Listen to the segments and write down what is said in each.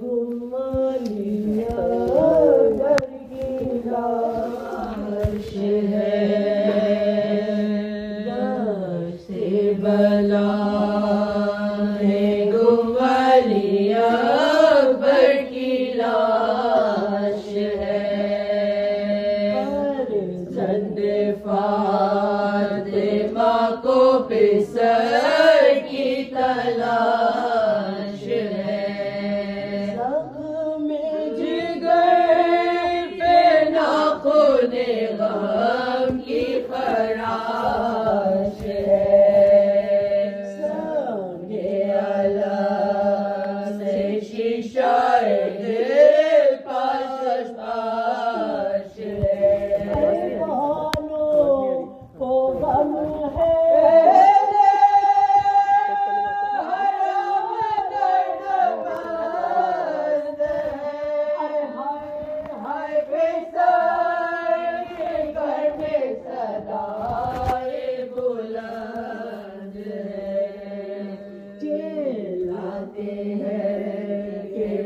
गुमानिया डर की लाश है, से बला है गुमानिया डर की लाश है। ज़ंदे फातिमा को पिसर की तलाश है। गम की खराश है। संगे अलग से शीशा दिल पास पास है। को गम है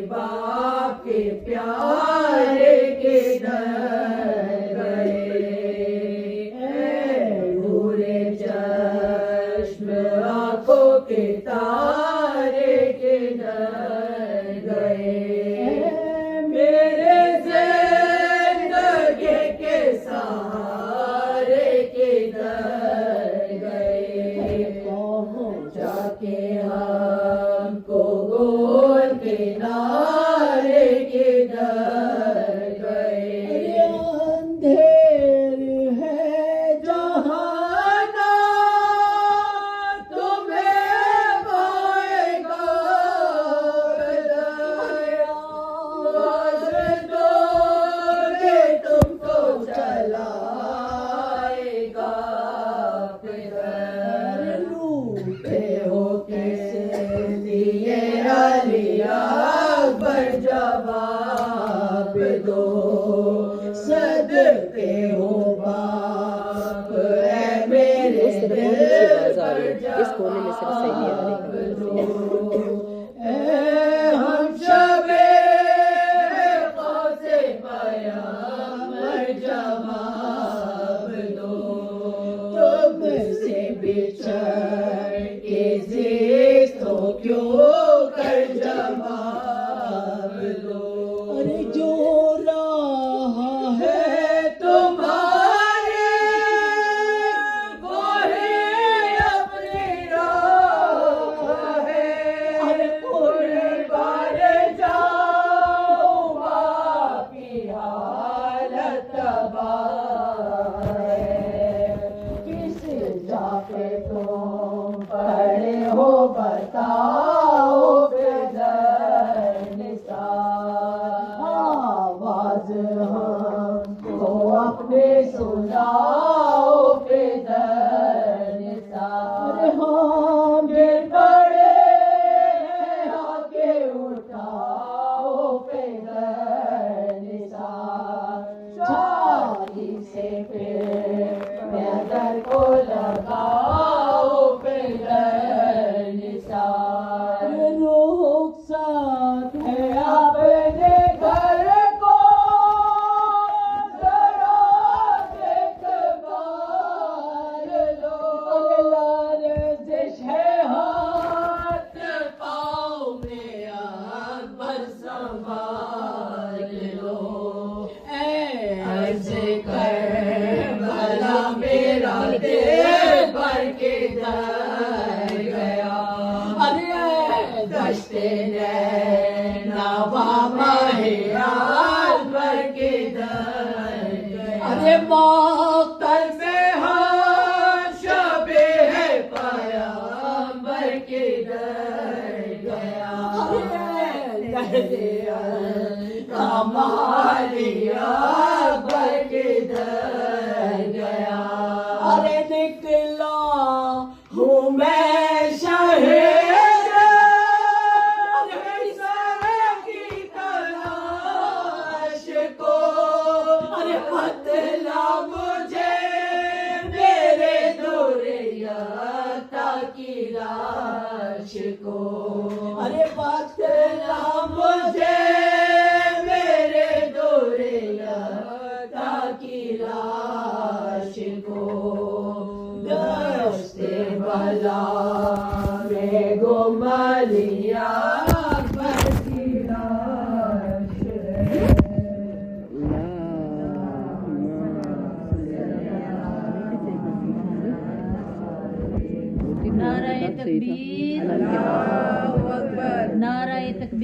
बाप के प्यारे के दर गए, नूरे चश्म आंखों के तारे के दर गए। मेरे जिंदगी के सहारे के दर गए। जाके हमको गोल किनारे के दर गए। अंधेर है जहाना तुम्हें पाएगा दोगे तुमको चलाएगा। लूटे हो कैसे दिए अलिया पर जवाब दो, सदके हो बाप है मेरे दिल पर जवाब दो। हम शबे क़ौसे क़यामत जवाब दो, तुमसे बिछड़ के ज़िस्तो क्यों कर जवाब दो। अरे जो रहा है तुम्हारे वो ही अपनी राह है। अरे कुर्बान जाओ बाकी हालत तबाह है। किस जाके तुम पड़े हो बताओ आवाज हमको अपने सुनाओ बेदर निसार। हम गिर पड़े आके उठाओ बेदर निसार। छाती से फिर बेदर को लगाओ बेदर निसार। रुखसत है अपने घर को जरा देखभाल लो। लर्ज़िश है हाथ पाँव में अकबर संभाल लो। अर्ज़ कर भला मेरा दिल भर के दर गया। अरे दश्ते भर के दर गया। अरे मौक़िफ़ में हम शबे है पैग़म्बर के दर गया। कमालिया भर के दर गया। अरे निकला हूँ मैं शहर की लाश को। अरे बतला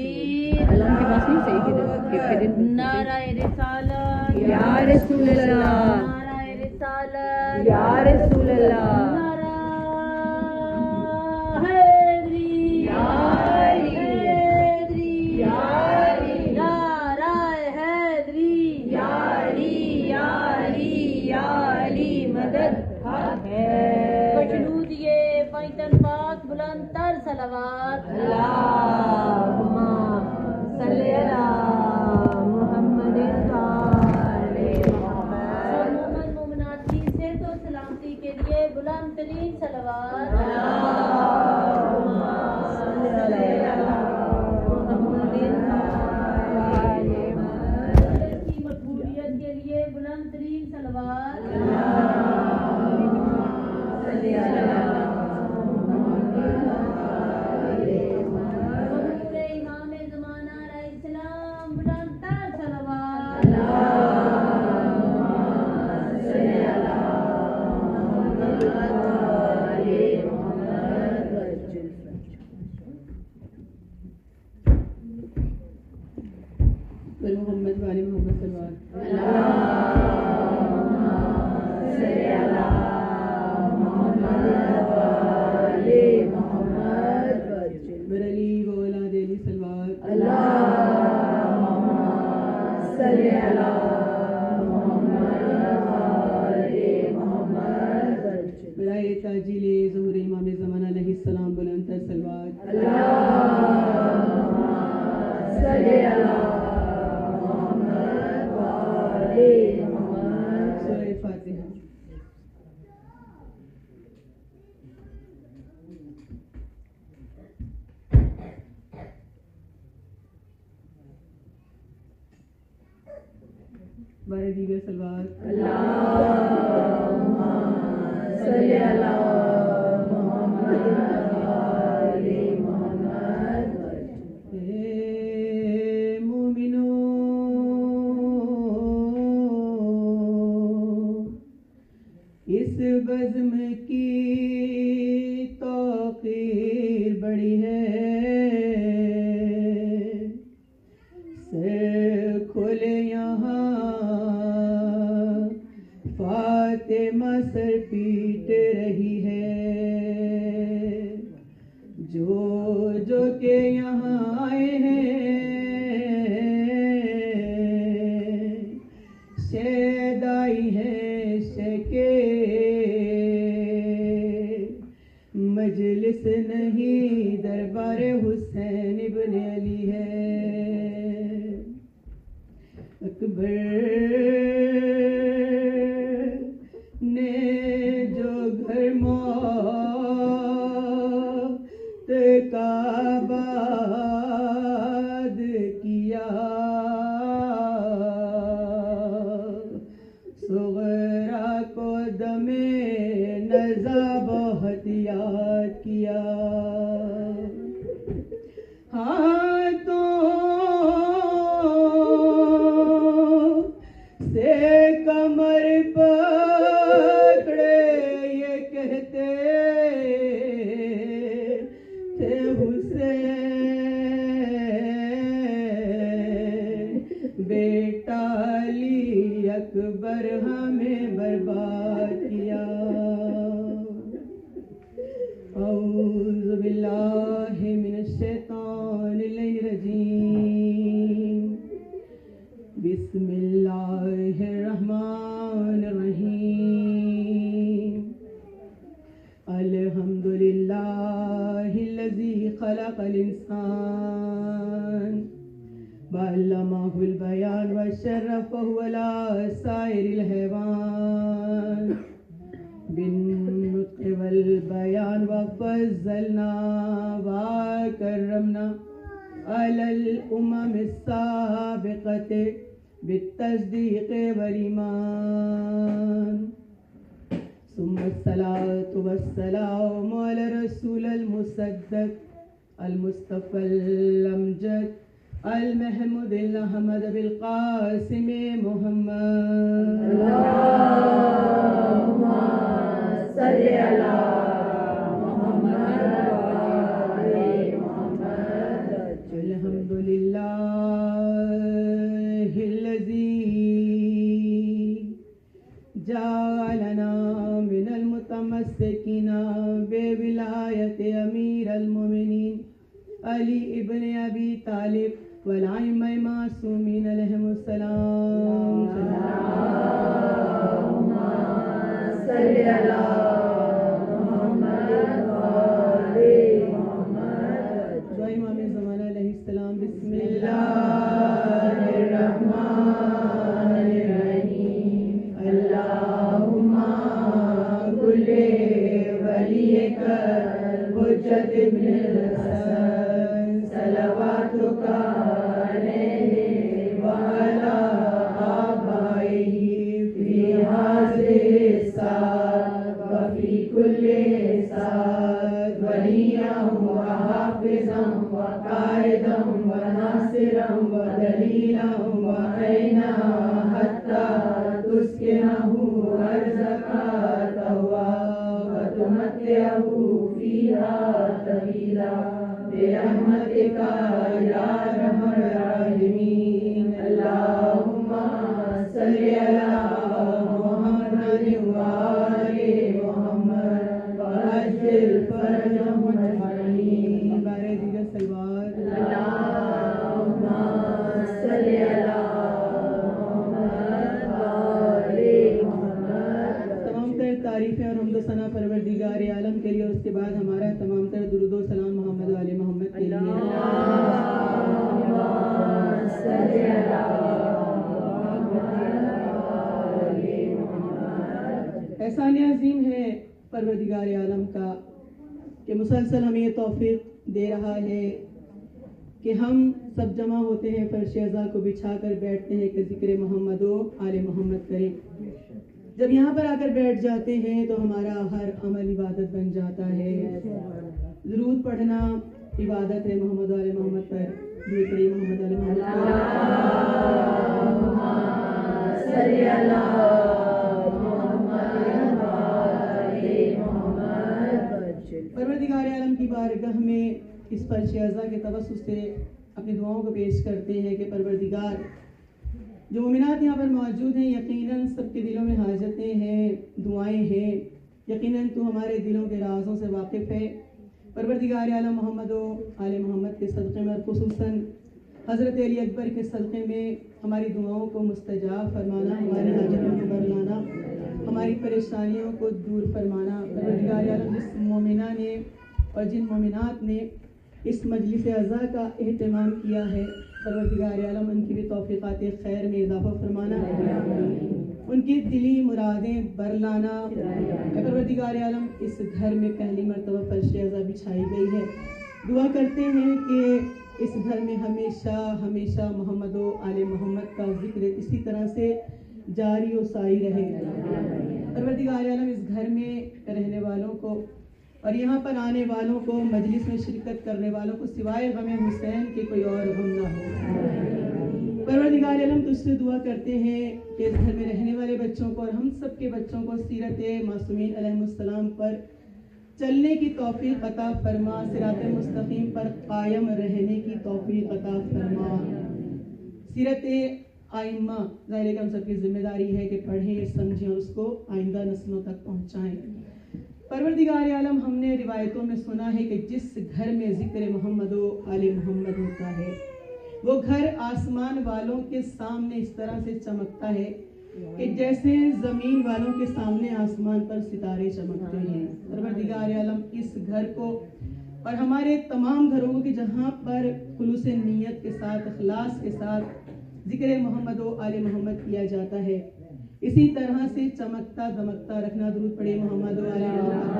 तकबीर अल्लाह के पास नहीं सही थी नाराए रिसालत या रसूल अल्लाह नाराए रिसालत या रसूल अल्लाह सलावत अल्लाहुम्मा सल्ली अला मुहम्मद मोमिनात की सेहत और सलामती के लिए बुलंद तरीन सलावत अल्लाहुम्मा सल्ली अला मुहम्मद की मकबूलियत के लिए बुलंद तरीन सलावत अल्लाहुम्मा सल्ली अला मोहम्मद वाले मोहम्मद सल्लल्लाहु बरली बोला देली सलवार बराए ताजिले ज़ुहूर इमाम ज़मान अलैहिस्सलाम बुलंद सलवार सूरह फातिहा। बारह दीगर सलवार अल्लाहुम्मा सल्ली अला मुहम्मद वाले मुहम्मद। मोमिनो इस बज़्म की तौक़ीर बड़ी है, सर खोले यहाँ फातिमा सर पीट रही है, जो जो के यहाँ आए हैं शहदाई है शके मजलिस नहीं दरबार हुसैन इब्न अली है। अकबर ने जो घर मौत का आबाद किया, सुगरा को दमे नज़ा बहुत याद किया। हाथों से कमर पकड़े ये कहते थे हुसैन बेटा अली अकबर हमें बर्बाद किया। औज़ु बिल्लाहि मिनश शैतानिर रजीम। बिस्मिल्लाहिर रहमानिर रहीम। अल्हम्दुलिल्लाहिल्लज़ी खलक़ल इंसान वअल्लमहुल बयान वशर्रफ़हु अला साइरिल हैवान बिन्नुत्क़ वल बयान वफ़ज़्ज़लना वकर्रमना अलल उममिस साबिक़ति बित्तस्दीक़ वल ईमान। सुम्मस्सलातु वस्सलामु अला रसूलिल मुसद्दक़ अल मुस्तफ़ल अमजद अल महमूदिल अहमद बिल क़ासिम मुहम्मद। अल्लाहुम्मा सल्ली अला मुहम्मद वाले मुहम्मद। अल्हम्दुलिल्लाहिल्लज़ी जालना मिनल मुतमस्सिकीना बेविलायत अमीरुल मोमिनीन अली इब्न अबी तालिब वल आइम्मा मासूमीन अलैहिमुस्सलाम। अल्लाहुम्मा सल्ली अला मुहम्मद व आले मुहम्मद। इमाम ज़माना अलैहिस्सलाम। बिस्मिल्लाहिर्रहमानिर्रहीम। अल्लाहुम्मा कुल्ले वलियक हुज्जत इब्नुल हसन सलवातुका अलैहि व अला आबाइही फी हाज़िहि साअत व फी कुल्ली साअत वलिय्यन व हाफ़िज़न व क़ाइदन व नासिरन व दलीलन व ऐना हत्ता तुस्किनहु अर्ज़का तवा व तुमत्तिअहु फ़ीहा तवीला बिरहमतिका या अरहमर राहिमीन। अल्लाहुम्मा सल्लि अला मुहम्मद व आले मुहम्मद व अज्जिल फरजहुम अजमईन। बारे दीगर सलवात। अल्लाहुम्मा सल्लि अला मुहम्मद व आले मुहम्मद। तमाम तर तारीफ़ें और हम्द व सना परवरदिगार आलम के लिए और उसके बाद हमारा तमाम तर दुरूद व सलाम मोहम्मद व आले मोहम्मद के लिए। एहसान अज़ीम है परवरदिगार आलम का कि मुसलसल हमें ये तौफीक दे रहा है कि हम सब जमा होते हैं, फर्श अज़ा को बिछा कर बैठते हैं कि ज़िक्र मोहम्मद व आले मोहम्मद करें। जब यहाँ पर आकर बैठ जाते हैं तो हमारा हर अमल इबादत बन जाता है। ज़रूर पढ़ना इबादत है। मोहम्मद आले मोहम्मद पर दुरूद पढ़िए। मोहम्मद आले मोहम्मद परवरदिगार आलम की बारगाह में इस फर्श अज़ा के तवस्सुस से अपनी दुआओं को पेश करते हैं कि परवरदिगार जो मोमिनात यहाँ पर मौजूद हैं, यकीनन सबके दिलों में हाजतें हैं, दुआएं हैं। यकीनन तू हमारे दिलों के राज़ों से वाकिफ़ है। परवरदिगार आलम मोहम्मद व आले मोहम्मद के सदक़े में और खुसूसन हज़रत अली अकबर के सदक़े में हमारी दुआओं को मुस्तजाब फरमाना, हमारी हाजतों को बरलाना, हमारी परेशानियों को दूर फरमाना। परवरदिगार आलम जिस मोमिना ने और जिन मोमिनात ने इस मजलिस अज़ा का एहतमाम किया है, परवरदिगार आलम उनकी भी तौफ़ीक़ात खैर में इज़ाफ़ा फरमाना, उनकी दिली मुरादें बरलाना। परवरदिगार आलम इस घर में पहली मरतबा फर्श अज़ा बिछाई गई है। दुआ करते हैं कि इस घर में हमेशा हमेशा मोहम्मद व आले मोहम्मद का जिक्र इसी तरह से जारी और सारी रहे। परवरदिगार आलम इस घर में रहने वालों को और यहाँ पर आने वालों को, मजलिस में शिरकत करने वालों को सिवाय गम हुसैन के कोई और गम ना हो। परवरदिगार आलम तुझसे दुआ करते हैं कि इस घर में रहने वाले बच्चों को और हम सब के बच्चों को सीरत मासूमीन अलैहिस्सलाम पर चलने की तौफीक अता फरमा, सिरात मुस्तकीम पर कायम रहने की तौफीक अता फरमा। सीरत आइम्मा ज़ाहिर हम सबकी जिम्मेदारी है कि पढ़ें, समझें और उसको आइंदा नस्लों तक पहुँचाएँ। परवरदिगार आलम हमने रिवायतों में सुना है कि जिस घर में ज़िक्र मोहम्मद व आले मोहम्मद होता है वो घर आसमान वालों के सामने इस तरह से चमकता है कि जैसे ज़मीन वालों के सामने आसमान पर सितारे चमकते हैं। परवरदिगार आलम इस घर को और हमारे तमाम घरों को कि जहाँ पर खुलूस नीयत के साथ, इखलास के साथ ज़िक्र मोहम्मद व आले मोहम्मद किया जाता है, इसी तरह से चमकता दमकता रखना। दुरूद पढ़े मोहम्मद व आले मोहम्मद।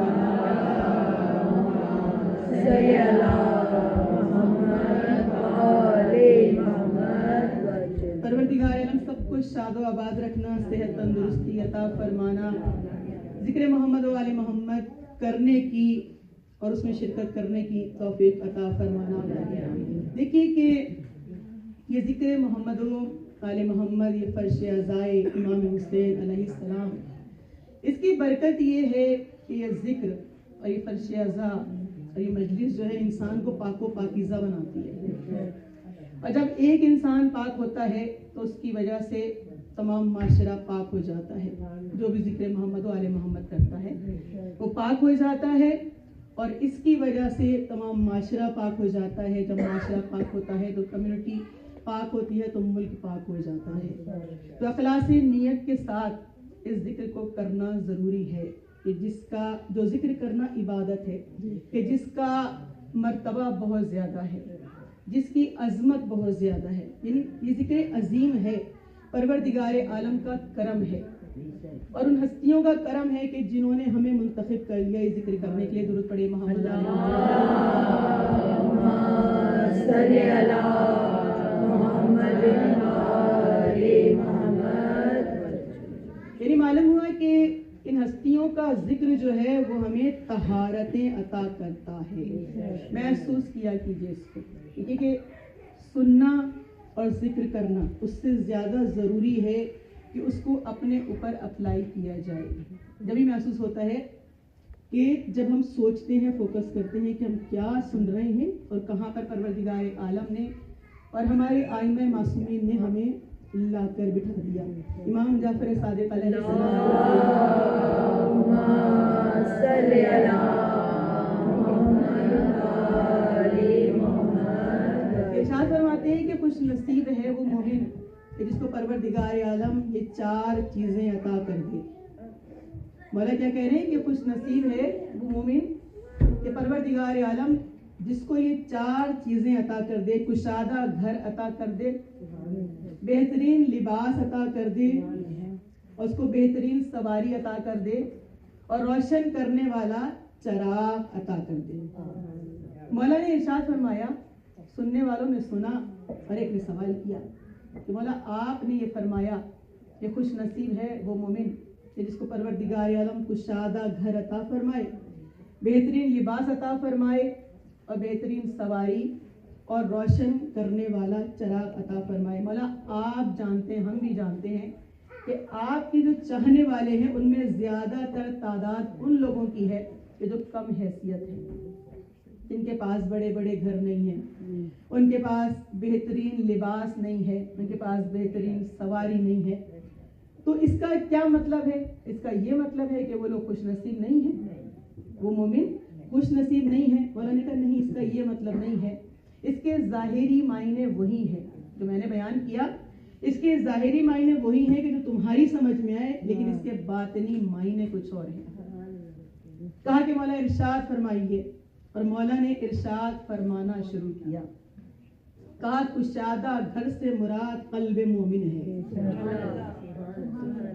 परवरदिगार आलम सबको शादो आबाद रखना, सेहत तंदुरुस्ती अता फरमाना, ज़िक्र मोहम्मद व आले मोहम्मद करने की और उसमें शिरकत करने की तौफीक अता फरमाना। देखिए कि ये ज़िक्र मोहम्मद व आले मोहम्मद, ये फर्श अज़ाए इमाम हुसैन अलैहिस्सलाम, इसकी बरकत ये है कि ये ज़िक्र और ये फर्श अज़ा और ये मजलिस जो है इंसान को पाको पाकीज़ा बनाती है। और जब एक इंसान पाक होता है तो उसकी वजह से तमाम माशरा पाक हो जाता है। जो भी जिक्र मोहम्मद व आले मोहम्मद करता है वो पाक हो जाता है और इसकी वजह से तमाम माशरा पाक हो जाता है। जब माशरा पाक होता है तो कम्युनिटी पाक होती है तो मुल्क पाक हो जाता है। तो अखलासी नियत के साथ इस जिक्र को करना ज़रूरी है कि जिसका जो जिक्र करना इबादत है, कि जिसका मर्तबा बहुत ज़्यादा है, जिसकी अजमत बहुत ज़्यादा है। ये जिक्र अजीम है, परवरदिगार आलम का करम है और उन हस्तियों का करम है कि जिन्होंने हमें मुंतखब कर लिया इस जिक्र करने के लिए। दुरूद पढ़े मोहम्मद यानी मालूम हुआ कि इन हस्तियों का जिक्र जो है वो हमें तहारतें अता करता है। महसूस किया कीजिए इसको, क्योंकि सुनना और जिक्र करना उससे ज़्यादा ज़रूरी है कि उसको अपने ऊपर अप्लाई किया जाए। जब भी महसूस होता है कि जब हम सोचते हैं, फोकस करते हैं कि हम क्या सुन रहे हैं और कहाँ पर परवरदिगार आलम ने और हमारे आइमा मासूमीन ने हमें लाकर बिठा दिया। इमाम जाफर सादिक इरशाद फरमाते हैं कि खुश नसीब है वो मोमिन जिसको परवरदिगार आलम ये 4 चीजें अता कर दे। मौला क्या कह रहे हैं कि खुश नसीब है वो मोमिन कि परवरदिगार आलम जिसको ये 4 चीजें अता कर दे। कुशादा घर अता कर दे, बेहतरीन लिबास अता कर दे और उसको बेहतरीन सवारी अता कर दे और रोशन करने वाला चराग अता कर दे। मौला ने इरशाद फरमाया, सुनने वालों ने सुना और एक ने सवाल किया कि मौला आपने ये फरमाया कि खुश नसीब है वो मोमिन कि जिसको परवरदिगार आलम कुशादा घर अता फरमाए, बेहतरीन लिबास अता फरमाए और बेहतरीन सवारी और रोशन करने वाला चराग अता फरमाए। मौला आप जानते हैं, हम भी जानते हैं कि आपके जो चाहने वाले हैं उनमें ज़्यादातर तादाद उन लोगों की है कि जो कम हैसियत है, जिनके पास बड़े बड़े घर नहीं हैं, उनके पास बेहतरीन लिबास नहीं है, उनके पास बेहतरीन सवारी नहीं है। तो इसका क्या मतलब है? इसका ये मतलब है कि वो लोग खुश नसीब नहीं है, वो मोमिन खुश नसीब नहीं है। मौला ने कहा नहीं, इसका ये मतलब नहीं है। इसके ज़ाहिरी मायने वही है जो मैंने बयान किया। इसके ज़ाहिरी मायने वही हैं कि जो तुम्हारी समझ में आए, लेकिन इसके बातिनी मायने कुछ और हैं। कहा कि मौला इरशाद फरमाइए और मौला ने इरशाद फरमाना शुरू किया। कहा कुशादा घर से मुराद कल्ब मोमिन है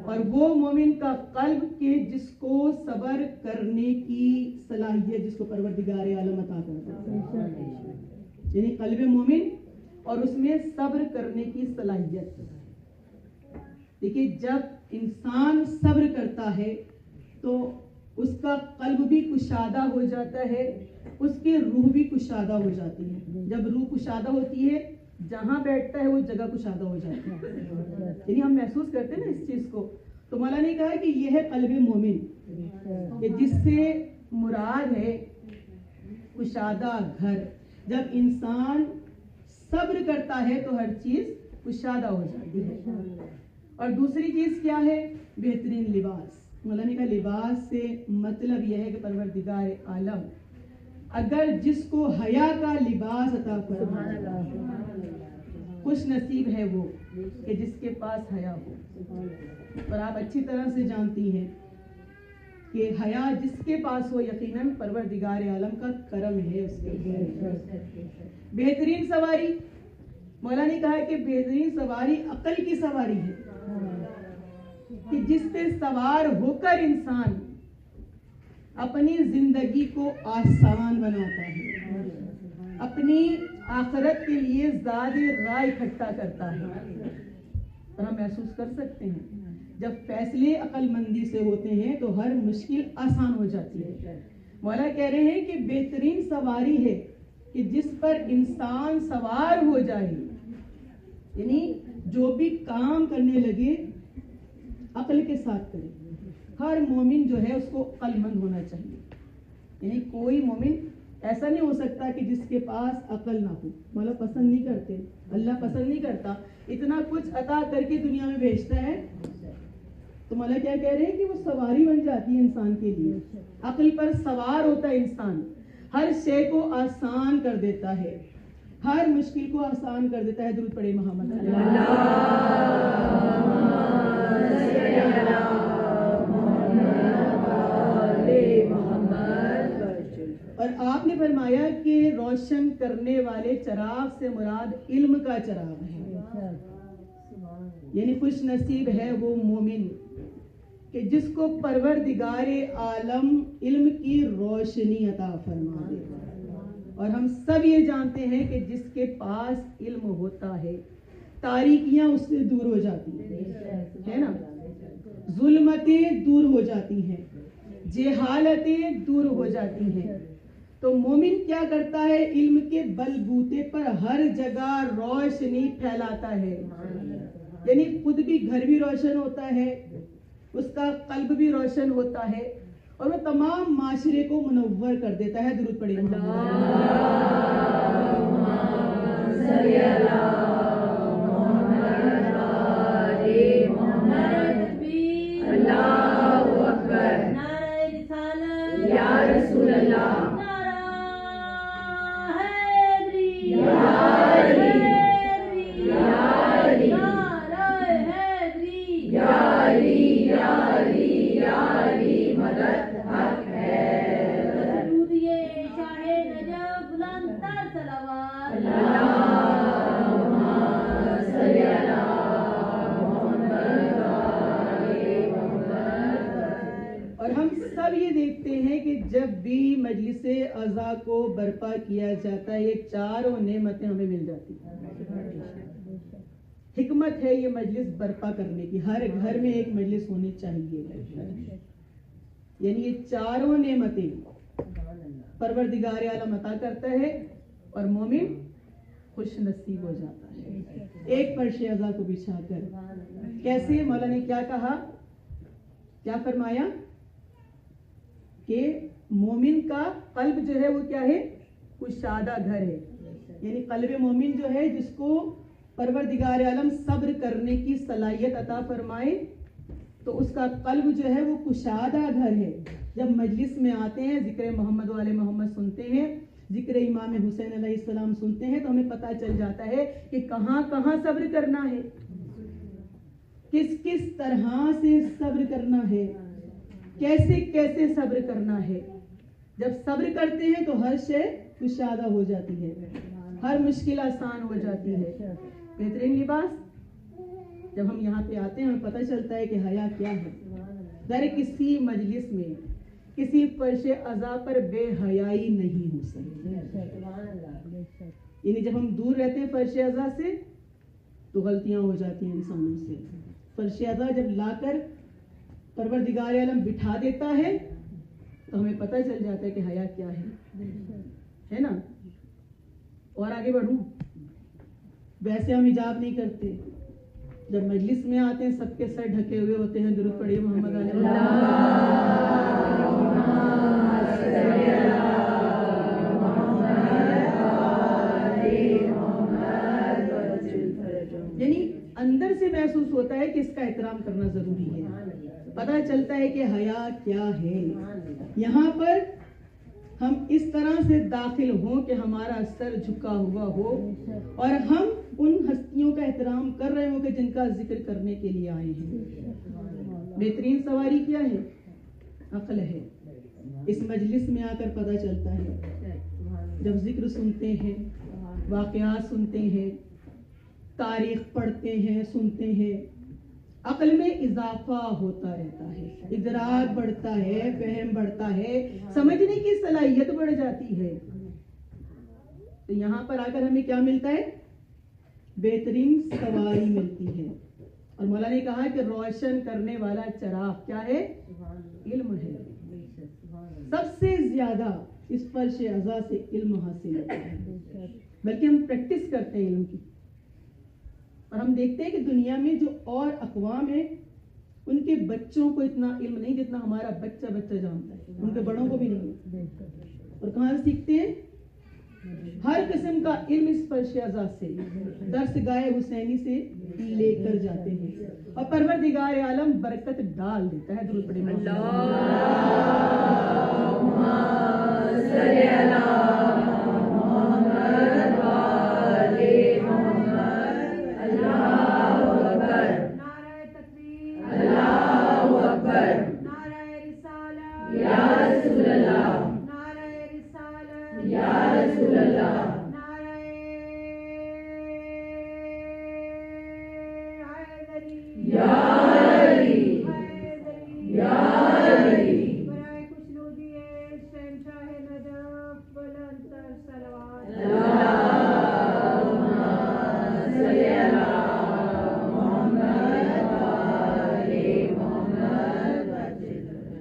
और वो मोमिन का कल्ब के जिसको सब्र करने की सलाहियत जिसको परवरदिगार आलम अता करता है, यानी कल्ब मोमिन और उसमें सब्र करने की सलाहियत। देखिए जब इंसान सब्र करता है तो उसका कल्ब भी कुशादा हो जाता है, उसकी रूह भी कुशादा हो जाती है। जब रूह कुशादा होती है, जहां बैठता है वो जगह कुशादा हो जाती है। यानी हम महसूस करते हैं ना इस चीज को। तो मौला ने कहा कि यह है कल्ब मोमिन कि जिससे मुराद है कुशादा घर। जब इंसान सब्र करता है तो हर चीज कुशादा हो जाती है। और दूसरी चीज क्या है? बेहतरीन लिबास। मौला ने कहा लिबास से मतलब यह है कि परवरदिगार आलम अगर जिसको हया का लिबास अता फरमाए, खुश नसीब है वो कि जिसके पास हया हो। और आप अच्छी तरह से जानती हैं कि हया जिसके पास हो यकीनन परवरदिगार आलम का करम है उसके। बेहतरीन सवारी, मौला ने कहा कि बेहतरीन सवारी अकल की सवारी है कि जिससे सवार होकर इंसान अपनी जिंदगी को आसान बनाता है, अपनी आखिरत के लिए ज़ादे राह इकट्ठा करता है। और हम महसूस कर सकते हैं जब फैसले अक्लमंदी से होते हैं तो हर मुश्किल आसान हो जाती है। मौला कह रहे हैं कि बेहतरीन सवारी है कि जिस पर इंसान सवार हो जाए, यानी जो भी काम करने लगे अक्ल के साथ करे। हर मोमिन जो है उसको अक्लमंद होना चाहिए, यानी कोई मोमिन ऐसा नहीं हो सकता कि जिसके पास अकल ना हो, मौला पसंद नहीं करते, अल्लाह पसंद नहीं करता, इतना कुछ अता करके दुनिया में भेजता है। तो मौला क्या कह रहे हैं कि वो सवारी बन जाती है इंसान के लिए, अकल पर सवार होता है इंसान, हर शे को आसान कर देता है, हर मुश्किल को आसान कर देता है। दुरूद पढ़े मोहम्मद। और आपने फरमाया कि रोशन करने वाले चराग से मुराद इल्म का चराग है, यानी खुश नसीब है वो मोमिन कि जिसको परवरदिगारे आलम इल्म की रोशनी अता फरमा दे। और हम सब ये जानते हैं कि जिसके पास इल्म होता है तारीकियां उससे दूर हो जाती है ना, जुल्मतें दूर हो जाती हैं, जेहालतें दूर हो जाती हैं। तो मोमिन क्या करता है, इल्म के बलबूते पर हर जगह रोशनी फैलाता है, यानी खुद भी घर भी रोशन होता है, उसका कल्ब भी रोशन होता है और वो तमाम माशरे को मुनव्वर कर देता है। दुरूद पढ़िए अल्लाहु अकबर, नारे रिसालत या रसूल अल्लाह, जब भी मजलिसे अज़ा को बर्पा किया जाता है ये चारों नेमतें हमें मिल जाती हैं। हिकमत है ये मजलिस बर्पा करने की, हर घर में एक मजलिस होनी चाहिए, यानी ये चारों नेमतें परवरदिगार आलम अता करता है और मोमिन खुश नसीब हो जाता है। एक फर्श अज़ा को बिछाकर कैसे, मौला ने क्या कहा, क्या फरमाया कि मोमिन का कल्ब जो है वो क्या है, कुशादा घर है, यानी कल्ब मोमिन जो है जिसको परवरदिगार आलम सब्र करने की सलाहियत अता फरमाए तो उसका कल्ब जो है वो कुशादा घर है। जब मजलिस में आते हैं, जिक्र मोहम्मद वाले मोहम्मद सुनते हैं, जिक्र इमाम हुसैन अलैहिस्सलाम सुनते हैं तो हमें पता चल जाता है कि कहाँ कहाँ सब्र करना है, किस किस तरह से सब्र करना है, कैसे कैसे सब्र करना है। जब सब्र करते हैं तो हर शे कुशादा हो जाती है, हर मुश्किल आसान हो जाती है। बेहतरीन लिबास, जब हम यहाँ पे आते हैं हमें पता चलता है कि हया क्या है। ज़रा किसी मजलिस में किसी फर्श अज़ा पर बेहयाई नहीं हो सकती, यानी जब हम दूर रहते हैं फर्श अज़ा से तो गलतियां हो जाती हैं इंसानों से। फर्श अज़ा जब लाकर परवरदिगार आलम बिठा देता है तो हमें पता चल जाता है कि हया क्या है ना। और आगे बढ़ूं, वैसे हम हिजाब नहीं करते, जब मजलिस में आते हैं सबके सर ढके हुए होते हैं। दुरूद पढ़िए मोहम्मद यानी अंदर से महसूस होता है कि इसका एहतराम करना जरूरी है। पता चलता है कि हया क्या है। यहाँ पर हम इस तरह से दाखिल हों कि हमारा सर झुका हुआ हो और हम उन हस्तियों का एहतराम कर रहे हो कि जिनका जिक्र करने के लिए आए हैं। बेहतरीन सवारी क्या है, अक्ल है। इस मजलिस में आकर पता चलता है, जब जिक्र सुनते हैं, वाक़यात सुनते हैं, तारीख पढ़ते हैं, सुनते हैं, अक्ल में इजाफा होता रहता है, इदराक बढ़ता है, फहम बढ़ता है, समझने की सलाहियत बढ़ जाती है। तो यहाँ पर आकर हमें क्या मिलता है, बेहतरीन सवारी मिलती है। और मौला ने कहा कि रोशन करने वाला चिराग क्या है, इल्म है। सबसे ज्यादा इस फर्श अज़ा से इल्म हासिल होता है, बल्कि हम प्रैक्टिस करते हैं इल्म की। और हम देखते हैं कि दुनिया में जो और अक़वाम है उनके बच्चों को इतना इल्म नहीं जितना हमारा बच्चा जानता है, उनके बड़ों को भी नहीं। और कहाँ से सीखते हैं? हर किस्म का इल्म इस फर्श से, दर्स गाए हुसैनी से लेकर जाते हैं और परवरदिगार आलम बरकत डाल देता है। दुरूद पढ़ें।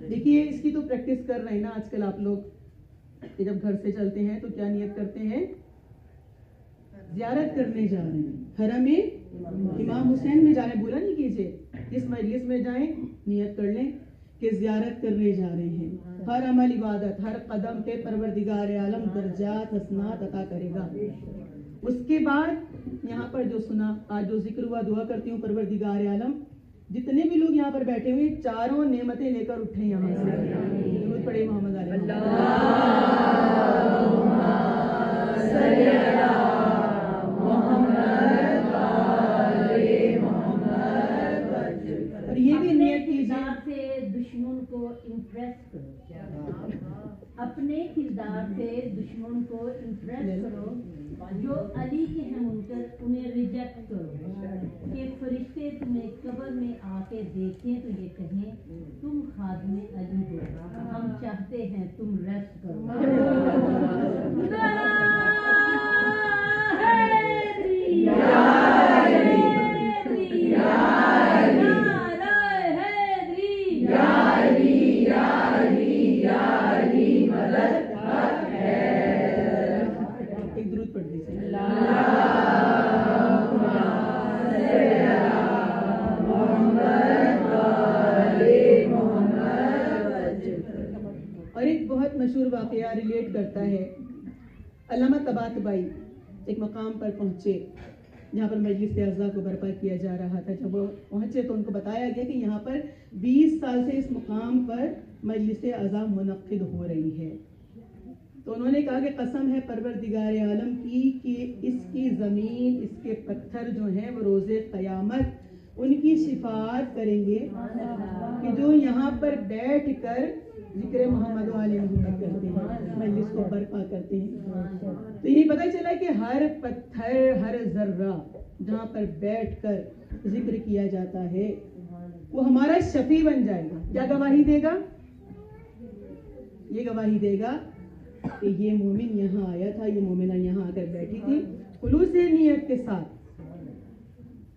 देखिए इसकी तो प्रैक्टिस कर रहे हैं ना आजकल आप लोग कि जब घर से चलते हैं तो क्या नियत करते हैं? ज़ियारत करने जा रहे हैं, हरम इमाम हुसैन में जाने बोला नहीं कीजिए। इस मजलिस में जाएं, नियत कर लें कि ज़ियारत करने जा रहे हैं। हर अमल इबादत, हर कदम पे परवरदिगार आलम दर्जात हसनात अता करेगा। उसके बाद यहाँ पर जो सुना, आज जो जिक्र हुआ, दुआ करती हूँ परवरदिगार आलम जितने भी लोग यहाँ पर बैठे हुए चारों नेमतें लेकर उठे यहाँ से। दुरूद पढ़े मोहम्मद और ये भी नियत कीजिए से दुश्मन को इम्प्रेस करो, अपने किरदार से दुश्मन को इम्प्रेस करो। जो अली के हैं मुनकर उन्हें रिजेक्ट करो कि फरिश्ते तुम्हें कब्र में आके देखें तो ये कहें तुम खादिमे अली हो, हम चाहते हैं तुम रेस्ट करो। एक दुरूद पढ़ दीजिए। और एक बहुत मशहूर वाकया रिलेट करता है। अल्लामा तबातबाई एक मकाम पर पहुंचे जहाँ पर मजलिस अज़ा को बर्पा किया जा रहा था। जब वो पहुंचे तो उनको बताया गया कि यहाँ पर 20 साल से इस मुकाम पर मजलिस अज़ा मुनक्किद हो रही है। तो उन्होंने कहा कि कसम है परवरदिगार आलम की कि इसकी ज़मीन, इसके पत्थर जो हैं वो रोज़े क़यामत उनकी शिफाअत करेंगे कि जो यहाँ पर बैठ कर जिक्र मोहम्मद वाले मोहम्मद करते हैं, मजलिस को बर्पा करते हैं। तो यही पता चला कि हर पत्थर, हर जर्रा जहाँ पर बैठकर जिक्र किया जाता है वो हमारा शफी बन जाएगा। क्या गवाही देगा? ये गवाही देगा कि ये मोमिन यहाँ आया था, ये मोमिना यहाँ आकर बैठी थी, खुलूस नियत के साथ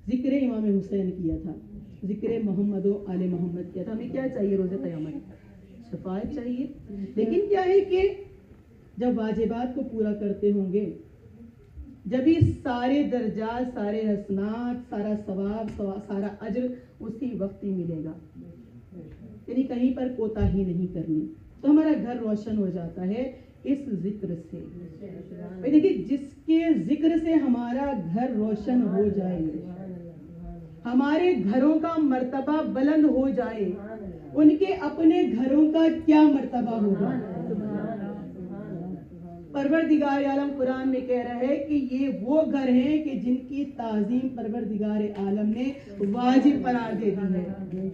जिक्र इमाम हुसैन किया था, जिक्र मोहम्मद आले मोहम्मद किया था। हमें क्या चाहिए? रोज़े क़यामत शफाअत चाहिए। लेकिन क्या है कि जब वाजिबात को पूरा करते होंगे, जब ये सारे दर्जात, सारे हसनात, सारा सवाब, सारा अज्र उसी वक्त ही मिलेगा। यानी कहीं पर कोताही नहीं करनी। तो हमारा घर रोशन हो जाता है इस जिक्र से। देखिए जिसके जिक्र से हमारा घर रोशन हो जाए, हमारे घरों का मर्तबा बुलंद हो जाए, उनके अपने घरों का क्या मर्तबा होगा। परवरदिगार आलम कुरान में कह रहा है कि ये वो घर हैं कि जिनकी ताज़ीम परवरदिगार आलम ने वाजिब करार दे दी है।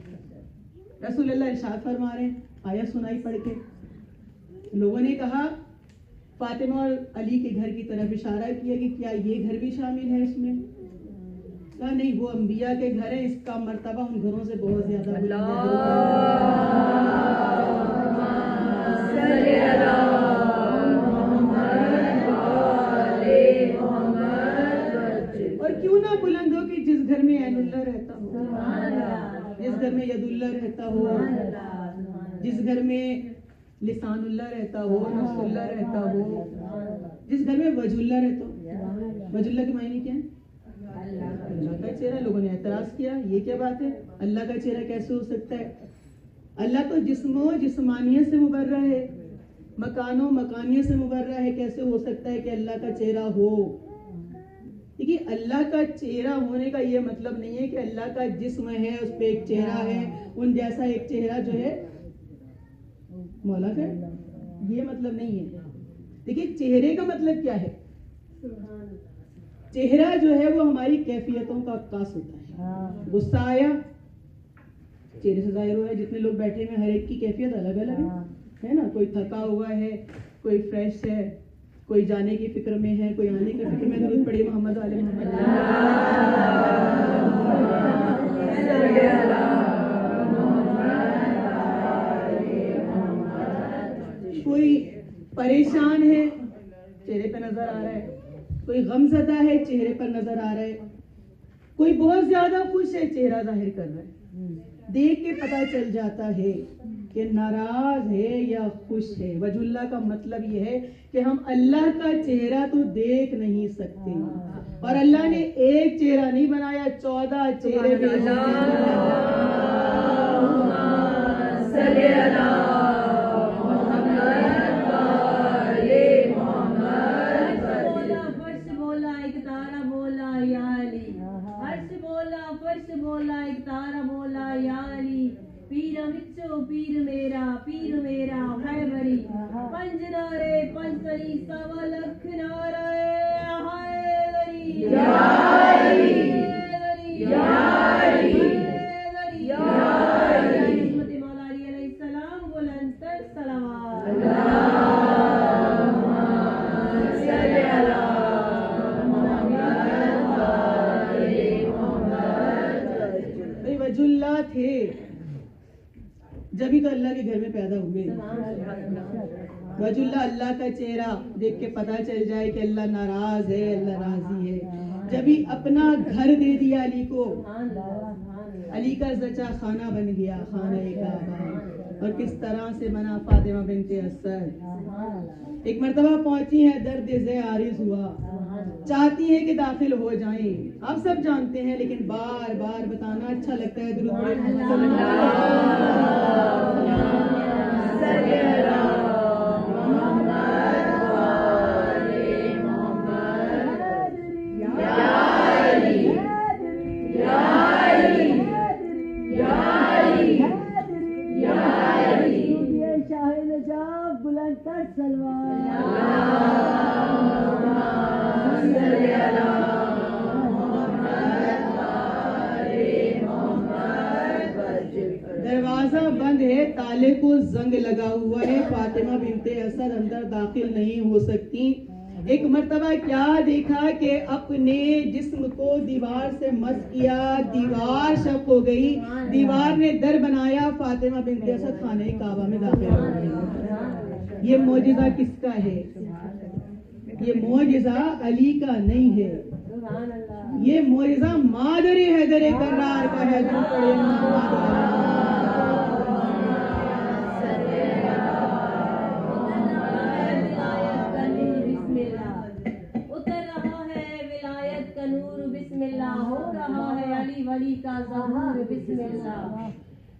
रसूलुल्लाह इरशाद फरमा रहे हैं, आयत सुनाई पढ़ के, लोगों ने कहा फातिमा और अली के घर की तरफ इशारा किया कि क्या ये घर भी शामिल है इसमें? कहा नहीं, वो अंबिया के घर है, इसका मर्तबा उन घरों से बहुत ज्यादा और क्यों ना बुलंद हो कि जिस घर में ऐनुल्लाह रहता हो, जिस घर में यदुल्लाह रहता हो, जिस घर में लिसानुल्लाह रहता हो, नफ्सुल्लाह रहता हो, जिस घर में वजुल्लाह रहता हो। वजुल्लाह के मायने क्या है? अल्लाह का चेहरा। लोगों ने एतराज किया, ये क्या बात है, अल्लाह का चेहरा कैसे हो सकता है? अल्लाह तो जिस्मो जिस्मानियत से मुबर्रा है, मकानों मकानियत से मुबर्रा है, कैसे हो सकता है कि अल्लाह का चेहरा हो। देखिए, अल्लाह का चेहरा होने का ये मतलब नहीं है कि अल्लाह का जिस्म है उस पे एक चेहरा है, उन जैसा एक चेहरा जो है मौला का, ये मतलब नहीं है। देखिए, चेहरे का मतलब क्या है? चेहरा जो है वो हमारी कैफियतों का अक्कास होता है। गुस्सा आया, चेहरे से जाहिर हुआ है। जितने लोग बैठे हैं हर एक की कैफियत अलग अलग है ना। कोई थका हुआ है, कोई फ्रेश है, कोई जाने की फिक्र में है, कोई आने की फिक्र में। दुरूद पढ़िए मोहम्मद वाले मोहम्मद। कोई परेशान है, चेहरे पे नजर आ रहा है। कोई गमज़दा है, चेहरे पर नजर आ रहा है। कोई बहुत ज्यादा खुश है, चेहरा जाहिर कर रहा है। देख के पता चल जाता है कि नाराज है या खुश है। वजुल्ला का मतलब यह है कि हम अल्लाह का चेहरा तो देख नहीं सकते, और अल्लाह ने एक चेहरा नहीं बनाया, 14 चेहरे पीर मेरा है बरी पंज नारे पंचली सवा लख नारे वजुल्ला थे जब ही तो अल्लाह के घर में पैदा हुए। वजुल्ला अल्लाह का चेहरा देख के पता चल जाए कि अल्लाह नाराज है, अल्लाह राजी है। जब ही अपना घर दे दिया अली को, अली का जचा खाना बन गया, खाना काबा। और किस तरह से बना फातिमा बिनते असद। एक मर्तबा पहुंची है, दर्द से आरिज हुआ, चाहती है कि दाखिल हो जाएं। आप सब जानते हैं, लेकिन बार बार बताना अच्छा लगता है। दरवाजा बंद है, ताले को जंग लगा हुआ है। फातिमा बिनते असद अंदर दाखिल नहीं हो सकती। एक मर्तबा क्या देखा कि अपने जिस्म को दीवार से मस किया, दीवार शक हो गई, दीवार ने दर बनाया, फातिमा बिनते असद खाने काबा में दाखिल हो गई। ये मौजिज़ा किसका है? ये मौजिज़ा अली का नहीं है, ये मौजिज़ा मादरे हैदरे कर्रार का है। हो रहा है अली वली का ज़हूर बिस्मिल्लाह।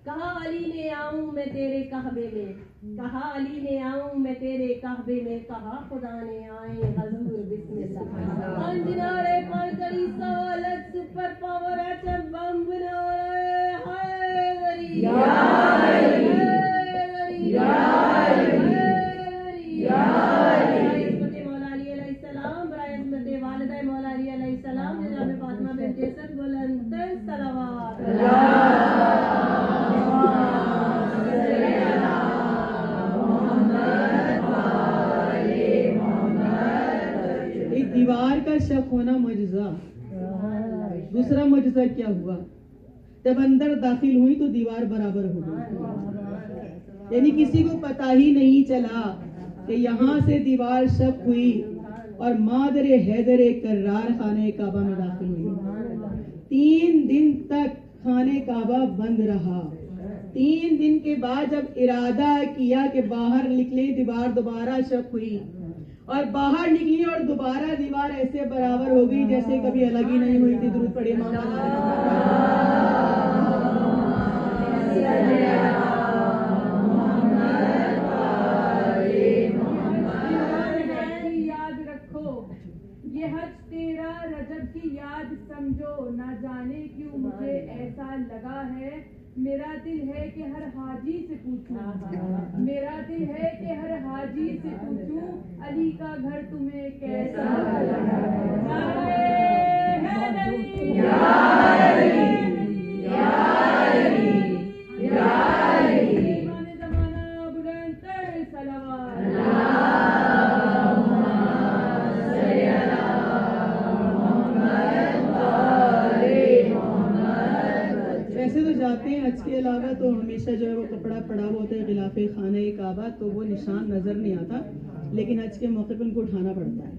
कहा अली ने आऊं मैं तेरे कहबे में, कहा अली ने आऊं मैं तेरे कहबे में, कहा खुदा ने आए हजूर बिस्मिल्लाह। पंजनारे पंचरी सवालत सुपर पावर एटम बम बनाए हाय वरी या वरी या वरी या दीवार का शक होना मुजज़ा। दूसरा मुजज़ा क्या हुआ? जब अंदर दाखिल हुई तो दीवार बराबर हो गई, यानी किसी को पता ही नहीं चला कि यहाँ से दीवार शक हुई और मादरे हैदरे कर्रार खाने काबा में दाखिल हुई। 3 दिन तक खाने काबा बंद रहा। 3 दिन के बाद जब इरादा किया कि बाहर निकले, दीवार दोबारा शक हुई और बाहर निकली और दोबारा दीवार ऐसे बराबर हो गई जैसे कभी अलग ही नहीं हुई थी। दुरूद पढ़िए मोहम्मद। ना जाने क्यों मुझे ऐसा लगा है, मेरा दिल है कि हर हाजी से पूछूं, मेरा दिल है कि हर हाजी से पूछूं, अली का घर तुम्हें कैसा लगा है? या अली, या अली, या अली, ज़माना बुलंद कर सलावत। वैसे तो जाते हैं हज के अलावा तो हमेशा जो है वो कपड़ा पड़ा हुआ होता है गिलाफे खाने काबा, तो वो निशान नजर नहीं आता, लेकिन हज के मौके पर उनको उठाना पड़ता है,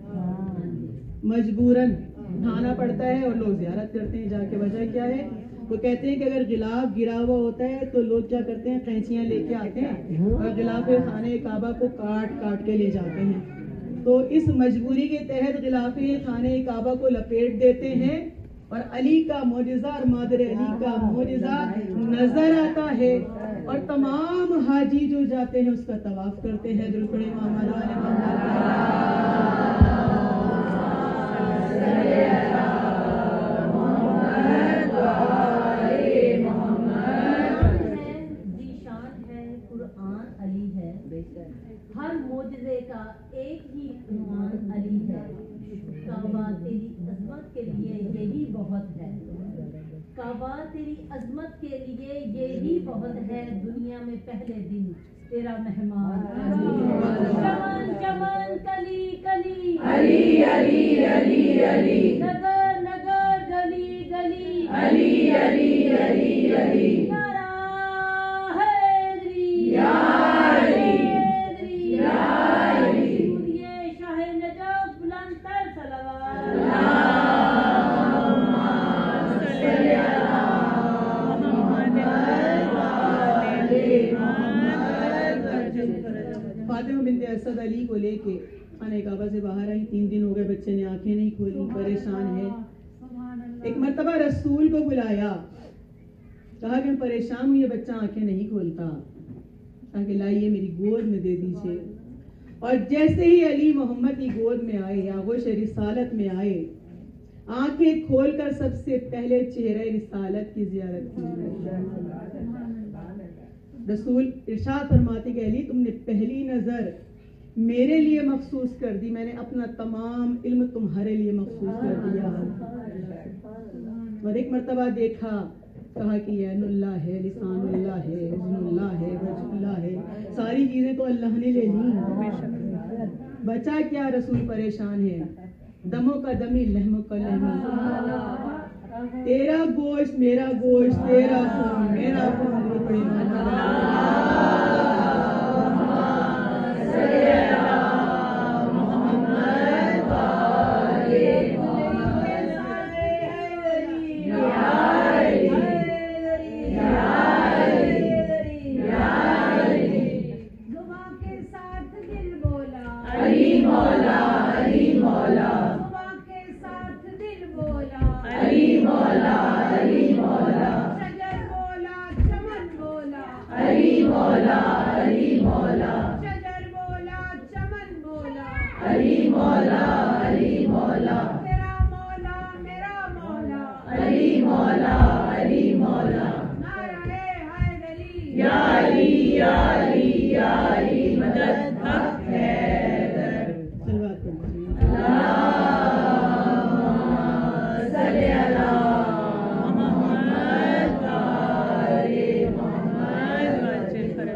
मजबूरन उठाना पड़ता है और लोग ज़ियारत करते हैं जाके। वजह क्या है? वो कहते हैं कि अगर गिलाफ गिरा हुआ होता है तो लोग क्या करते हैं, कैंचियां लेके आते हैं और गिलाफे खाने काबा को काट काट के ले जाते हैं। तो इस मजबूरी के तहत गिलाफे खाने काबा को लपेट देते हैं और अली का मोजिज़ा और मादर अली का मोजिज़ा नजर आता है और तमाम हाजी जो जाते हैं उसका तवाफ करते हैं। दुरूद पढ़े मोहम्मद वाले हर मोजज़े का एक ही उन्वान अली है। काबा तेरी अज़मत के लिए यही बहुत है, काबा तेरी अज़मत के लिए यही बहुत है। दुनिया में पहले दिन तेरा मेहमान चमन चमन कली कली अली अली अली अली, नगर नगर गली गली अली अली अली अली, नारा हैदरी या अली, फातिमा बिनते असद अली को लेके खाने काबा से बाहर आई। 3 दिन हो गए, बच्चे ने आंखें नहीं खोली, परेशान है। एक मर्तबा रसूल को बुलाया, कहा कि मैं परेशान हूँ, ये बच्चा आंखें नहीं खोलता, कहा कि लाइए मेरी गोद में दे दीजिए। और जैसे ही अली मोहम्मद की गोद में आए, आगोश रिसालत में आए, आंखें खोलकर सबसे पहले चेहरे रिसालत की जियारत की। रसूल इरशाद फरमाते कि अली तुमने पहली नजर मेरे लिए मखसूस कर दी, मैंने अपना तमाम इल्म तुम्हारे लिए मखसूस कर दिया। और एक मर्तबा देखा, कहा कि ऐनुल्लाह है, लिसानुल्लाह है, उज़्नुल्लाह है, वजहुल्लाह है, सारी चीजें तो अल्लाह ने ले ली, बचा क्या? रसूल परेशान है। दमों का दमी, लहमों का लहमी, तेरा गोश्त मेरा गोश्त, तेरा खून मेरा खून।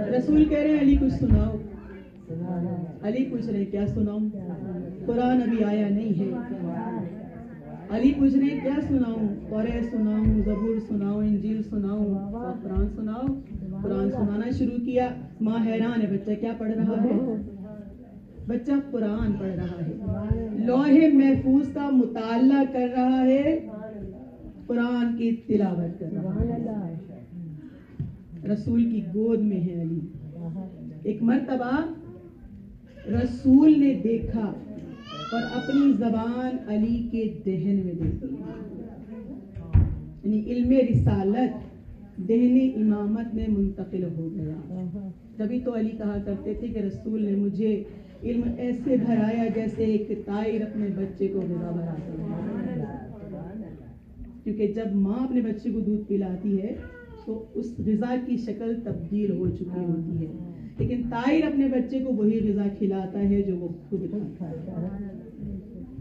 रसूल कह रहे हैं अली कुछ सुनाओ। अली पूछ रहे क्या सुनाऊं, कुरान अभी आया नहीं है। अली पूछ रहे क्या सुनाऊं, तौरात सुनाऊं, ज़बूर सुनाऊं, इंजील सुनाऊं, कुरान सुनाओ। कुरान सुनाना शुरू किया। माँ हैरान है, बच्चा क्या पढ़ रहा है? बच्चा कुरान पढ़ रहा है, लौहे महफूज का मुताला कर रहा है, कुरान की तिलावत कर रहा है। रसूल की गोद में है अली। एक मर्तबा रसूल ने देखा और अपनी जबान अली के दहन में देखी, यानी इल्मे रिसालत दहने इमामत में मुंतकिल हो गया। तभी तो अली कहा करते थे कि रसूल ने मुझे इल्म ऐसे भराया जैसे एक तायर अपने बच्चे को ग़िज़ा भराता है। क्योंकि जब माँ अपने बच्चे को दूध पिलाती है तो उस ग़िज़ा की शक्ल तब्दील हो चुकी होती है, लेकिन ताहिर अपने बच्चे को वही ग़िज़ा खिलाता है जो वो खुद खाता है।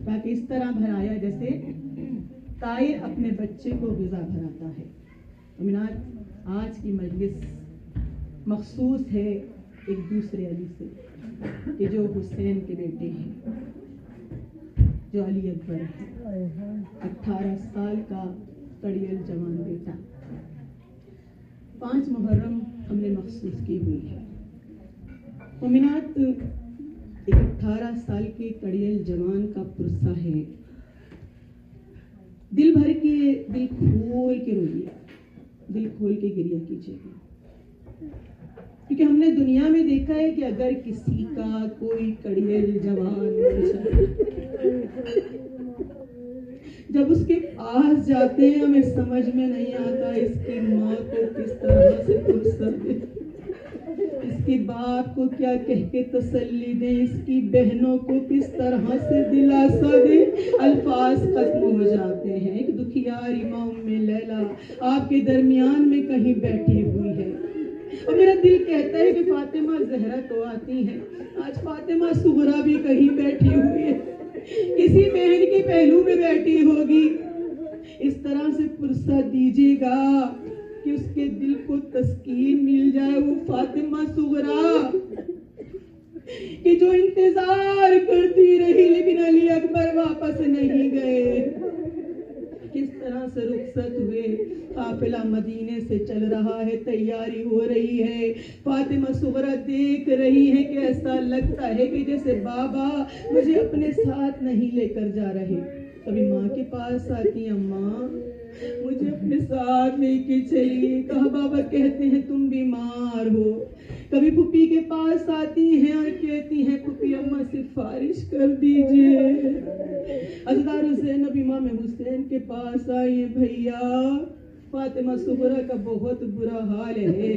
ताकि इस तरह भराया जैसे ताहिर अपने बच्चे को ग़िज़ा भराता है। अमीनात, आज की मजलिस मखसूस है एक दूसरे अली से, कि जो हुसैन के बेटे हैं, जो अली अकबर है, 18 साल का कड़ियल जवान बेटा। 5 मुहर्रम हमने मखसूस की हुई है। मोमिनात, एक 18 साल के कड़ियल जवान का पुरसा है। दिल भर के, दिल खोल के रोइए, दिल खोल के गिरिया कीजिएगा, क्योंकि हमने दुनिया में देखा है कि अगर किसी का कोई कड़ियल जवान जब उसके पास जाते हैं हमें समझ में नहीं आता इसकी माँ को किस तरह से फुर्सत दे, इसके बाप को क्या कह के तसल्ली दे, इसकी बहनों को किस तरह से दिलासा दे। अल्फाज खत्म हो जाते हैं। एक दुखियारी माँ उम्मे लैला आपके दरमियान में कहीं बैठी हुई है और मेरा दिल कहता है कि फातिमा ज़हरा तो आती हैं, आज फातिमा सुगरा भी कहीं बैठी हुई है, किसी बहन के पहलू में बैठी होगी। इस तरह से फुर्सत दीजिएगा कि उसके दिल को तस्कीन मिल जाए। वो फातिमा सुगरा कि जो इंतजार करती रही लेकिन अली अकबर वापस नहीं गए, किस तरह से रुखसत हुए। काफिला मदीने से चल रहा है, तैयारी हो रही है। फातिमा सुगरा देख रही है कि ऐसा लगता है कि जैसे बाबा मुझे अपने साथ नहीं लेकर जा रहे। कभी माँ के पास आती है, अम्मा मुझे अपने साथ लेके चलिए। कहा बाबा कहते हैं तुम बीमार हो। कभी फुप्पी के पास आती हैं और कहती हैं फुप्पी अम्मा सिफारिश कर दीजिए। हज़रत ज़ैनब इमाम हुसैन के पास आई है, भैया फातिमा सुगरा का बहुत बुरा हाल है,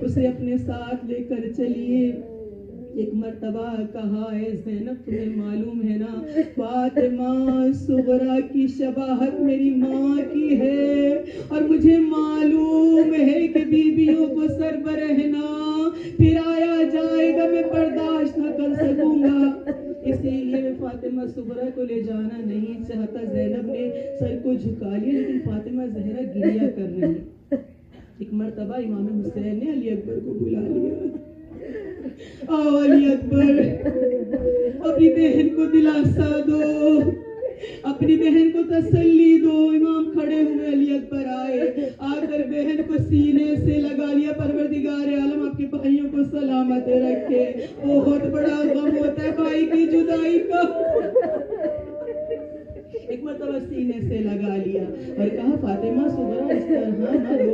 उसे अपने साथ लेकर चलिए। एक मर्तबा कहा है, ज़ैनब तुम्हें मालूम है ना फातिमा सुगरा की शबाहत मेरी माँ की है और मुझे मालूम है कि बीबियों को सरबराहना फिर आया जाएगा, मैं बर्दाश्त न कर सकूंगा, इसीलिए मैं फातिमा सुगरा को ले जाना नहीं चाहता। ज़ैनब ने सर को झुका लिया, लेकिन फातिमा ज़हरा गिरिया कर रही। एक मर्तबा इमाम हुसैन ने अली अकबर को बुला लिया। आओ अली अकबर, अपनी बहन को दिलासा दो, अपनी बहन को तसल्ली दो। इमाम खड़े हुए, अली अकबर आए, आकर बहन को सीने से लगा लिया। परवरदिगार आलम आपके भाइयों को सलामत रखे। बहुत बड़ा गम होता है भाई की जुदाई का। एक मरतबा सीने से लगा लिया और कहा फातिमा सुगरा इस तरह न रो,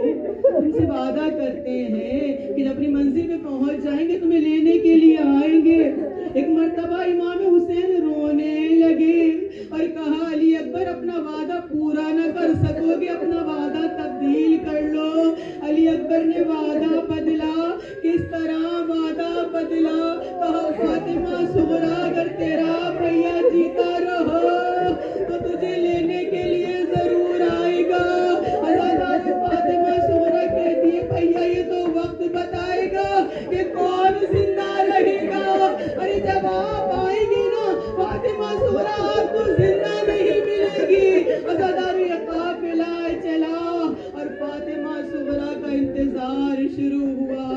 तुमसे वादा करते हैं कि जब अपनी मंजिल पे पहुंच जाएंगे तुम्हें लेने के लिए आएंगे। एक मरतबा इमाम हुसैन रोने लगे और कहा अली अकबर अपना वादा पूरा न कर सकोगे, अपना वादा तब्दील कर लो। अली अकबर ने वादा बदला। किस तरह वादा बदला? कहा फातिमा सुगरा अगर तेरा भैया जीता रहो तो तुझे लेने के लिए जरूर आएगा। हज़रत फातिमा सुगरा कहती है भैया ये तो वक्त बताएगा कि कौन जिंदा रहेगा। अरे जब आप आएगी ना फातिमा सुगरा आपको जिंदा नहीं मिलेगी। हज़रत काफिला चला और फातिमा सुगरा का इंतजार शुरू हुआ।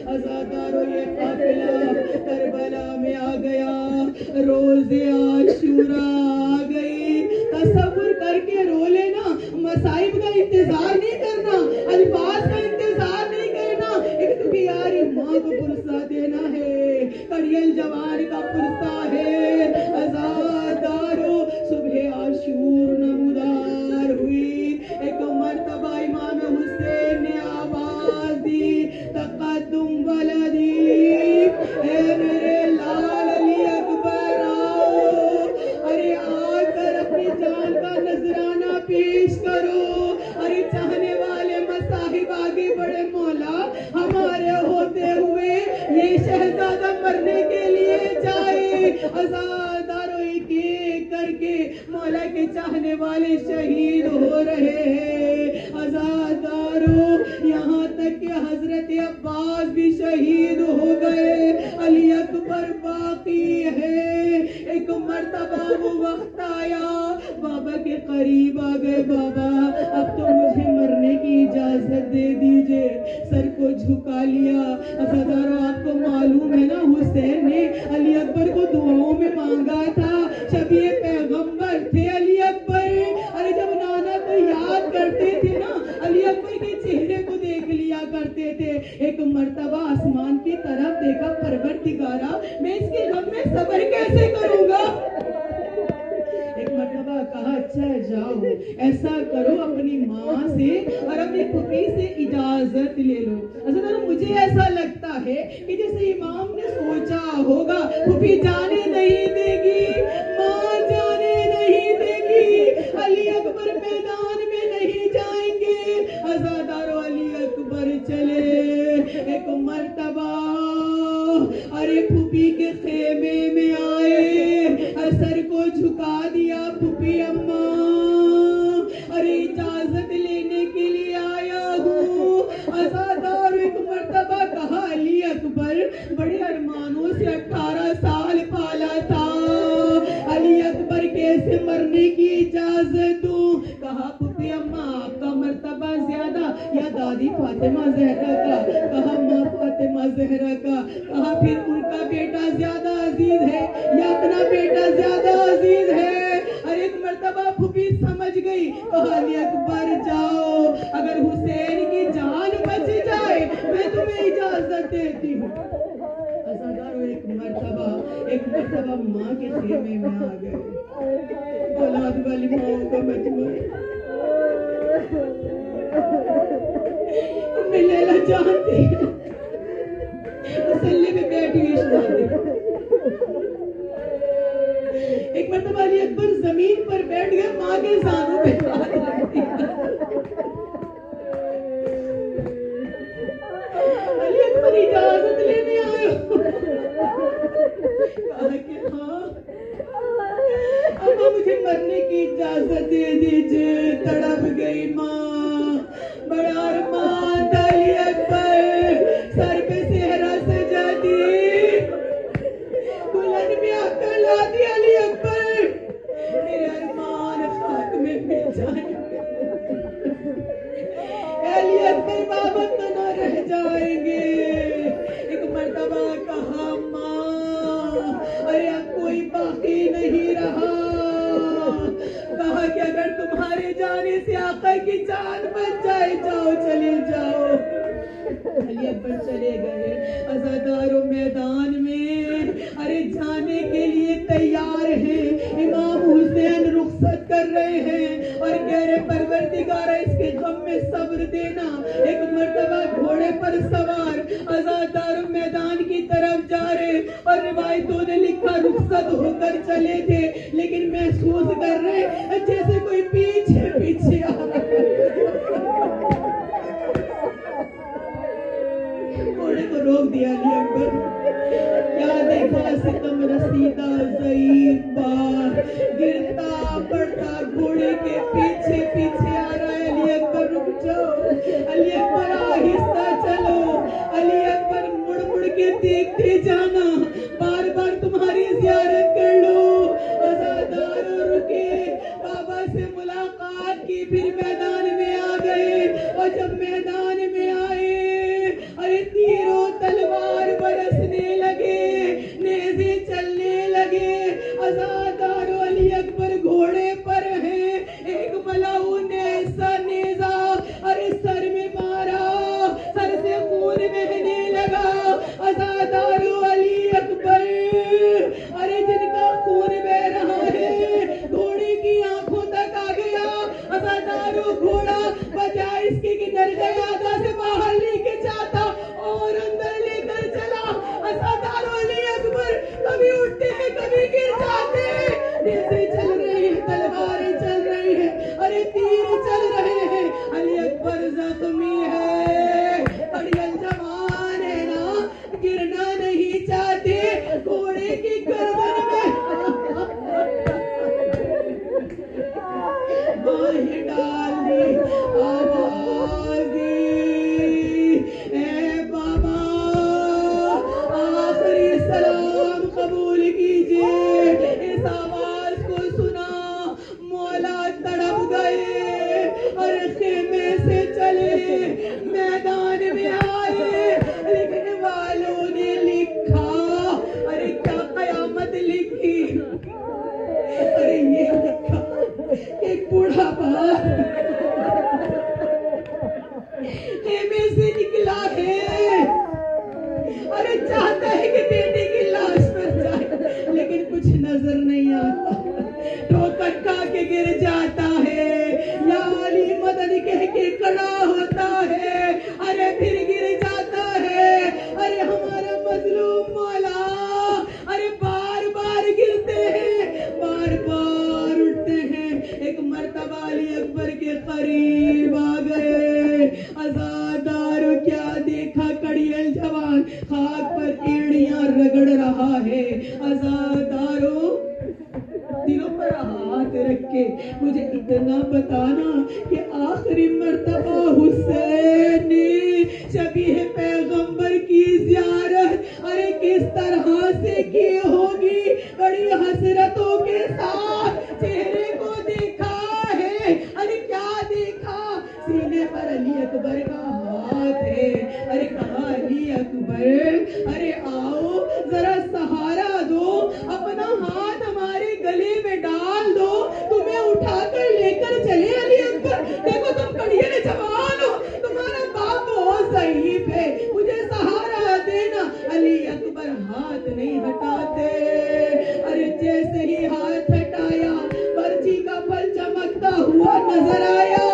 हज़रत ये काफिला करबला में आ गया, रोज़े आशूरा आ गई। तसव्वुर करके रो लेना, मसाइब का इंतजार नहीं करना, अल्फाज का इंतजार नहीं करना। एक दुखियारी माँ को पुरसा देना है, कड़ियल जवान का पुरसा है। अज़ादारो सुबह आशूर नमूदार हुई। एक मर्तबा इमाम हुसैन ने आवाज दी, तक़द्दुम वलदी, ए मेरे लाल अली अकबर आओ। अरे आकर अपनी जान का नजराना पेश करो। अरे चाहने वाले मसाहिब आगे बढ़े, मौला हमारे होते हुए ये शहजादा मरने के लिए जाए। अज़ादारो एक एक करके मौला के चाहने वाले शहीद हो रहे हैं। आजादारों, यहाँ तक कि हजरत अब्बास भी शहीद हो गए, अली अकबर बाकी है। एक मर्तबा वो वक्त आया, बाबा के करीब आ गए, बाबा अब तो मुझे मरने की इजाजत दे दीजिए। सर को झुका लिया। आजादारों, आपको मालूम है ना, हुसैन ने अली अकबर को दुआओं में मांगा था। शबीए पैगंबर थे अली अकबर। अरे जब नाना को याद करते थे ना, अली अकबर के चेहरे को देख लिया करते थे। एक मर्तबा आसमान की तरफ देखा, परवरदिगारा मैं इसके गम में सब्र कैसे करूंगा। एक मर्तबा कहा, अच्छा जाओ ऐसा करो, अपनी माँ से और अपनी फूफी से इजाजत ले लो। अच्छा, मुझे ऐसा लगता है कि जैसे इमाम ने सोचा होगा, फूफी जाने नहीं देगी, माँ जाने नहीं देगी, अली अकबर मैदान में नहीं जाएंगे। आजादारों, अली अकबर चले। एक मर्तबा अरे फूफी के खेमे में आए, सर को झुका दिया, फूफी अम्मा अरे इजाजत लेने के लिए आया हूँ। आजादार एक मर्तबा कहा, अली अकबर बड़े अरमानों से 18 साल पाला था, अली अकबर कैसे मरने की इजाजत दूं। कहा, फूफी अम्मा आपका मर्तबा ज्यादा या दादी फातिमा जहरा का। कहा, माँ फातिमा जहरा का। कहा, फिर उनका बेटा ज्यादा अजीज है या अपना बेटा ज्यादा अजीज है। अरे एक मर्तबा फूफी समझ गई। कहा, अली अकबर जाओ, अगर हुसैन की जान बच जाए मैं तुम्हें इजाजत देती हूँ। एक मर्तबा माँ के खेमे में आ गए। औलाद वाली माओ का मजबूर लैला जानती है, मुसल्ले में बैठी हुई सुनाती। एक मर्तबा अली अकबर जमीन पर बैठ गए, माँ के जानों पे हाथ रख दिया। अली अकबर इजाजत लेने आए हो। कहा कि हाँ अम्मा मुझे मरने की इजाजत दे दीजिए। तड़प गई माँ, बड़ा अरमान था अली अकबर, सर पे सेहरा सजा दी, दुल्हन में आकर ला दी अली अकबर, मेरे अरमान खाक में मिल जाए। अली अकबर बाबा तो न रह जाएंगे। एक मर्तबा कहा, माँ अरे अब कोई बाकी नहीं रहा। कहा कि अगर तुम्हारे जाने से आका की जान बच जाए, जाओ चले जाओ। अली अकबर चले गए। आजादारों मैदान में अरे जाने के लिए तैयार हैं। इमाम हुसैन रुखसत कर रहे हैं और कह रहे, परवरदिगारा इसके गम में सब्र देना। एक मर्तबा घोड़े पर सवार आजादारों मैदान की तरफ जा रहे और रिवायतों ने लिखा रुखसत होकर चले थे, लेकिन महसूस कर रहे जैसे कोई पीछे पीछे आ रहा है। घोड़े को रोक दिया अली अकबर। क्या देखा, सितम रसीदा ज़ईफ़ बार गिरता पड़ता घोड़े के पीछे पीछे आ रहा है। अली अकबर रुक जाओ, अली अकबर आहिस्ता चलो, अली अकबर मुड़ मुड़ के देखते जाना, बार बार तुम्हारी ज़ियारत कर लो। आजादारों रुके, बाबा से मुलाकात की, फिर मैदान में आ गए। और जब मैदान में आए अरे तीरों तलवार बरसने लगे, नेज़े चलने लगे। आजादारों अली अकबर घोड़े पर हैं, एक मलाऊ ने ऐसा नेज़ा अरे सर में मारा, सर से खून बहने लगा। आजादारों अली अकबर अरे जिनका खून बह रहा है घोड़े की आंखों तक आ गया। आजादारों घोड़ा बजाय इसके कि डर गया खेमे से निकला है। अरे चाहता है कि बेटे की लाश पर जाए, लेकिन कुछ नजर नहीं आता। ठोकर खा के गिर जाता है, या अली मदद कह के खड़ा होता है, अरे फिर गिर जाता है। अरे हमारा मजलूम मौला, अरे बार बार गिरते हैं, बार बार उठते हैं। एक मर्तबा अली अकबर के करीब आ गए। अज़ादारो क्या देखा, कड़ियल जवान खाक पर एड़ियां रगड़ रहा है। अज़ादारो दिलों पर हाथ रख के मुझे इतना बताना कि आखिरी मर्तबा हुसैन ने शबीह पैगंबर की ज़ियारत अरे किस तरह से की होगी। बड़ी हसरतों के साथ चेहरे को देखा है। अरे क्या देखा, सीने पर अली अकबर का हाथ है। अरे कहा अली अकबर, अरे आओ जरा सहारा दो, अपना हाथ हमारे गले में डाल दो, तुम्हें उठाकर लेकर चले। अली अकबर देखो तुम कड़ियल जवान हो, तुम्हारा बाप बहुत ज़ईफ है, मुझे सहारा देना। अली अकबर हाथ नहीं हटाते। अरे जैसे ही हाथ हटाया, पर्ची का फल चमकता हुआ नजर आया।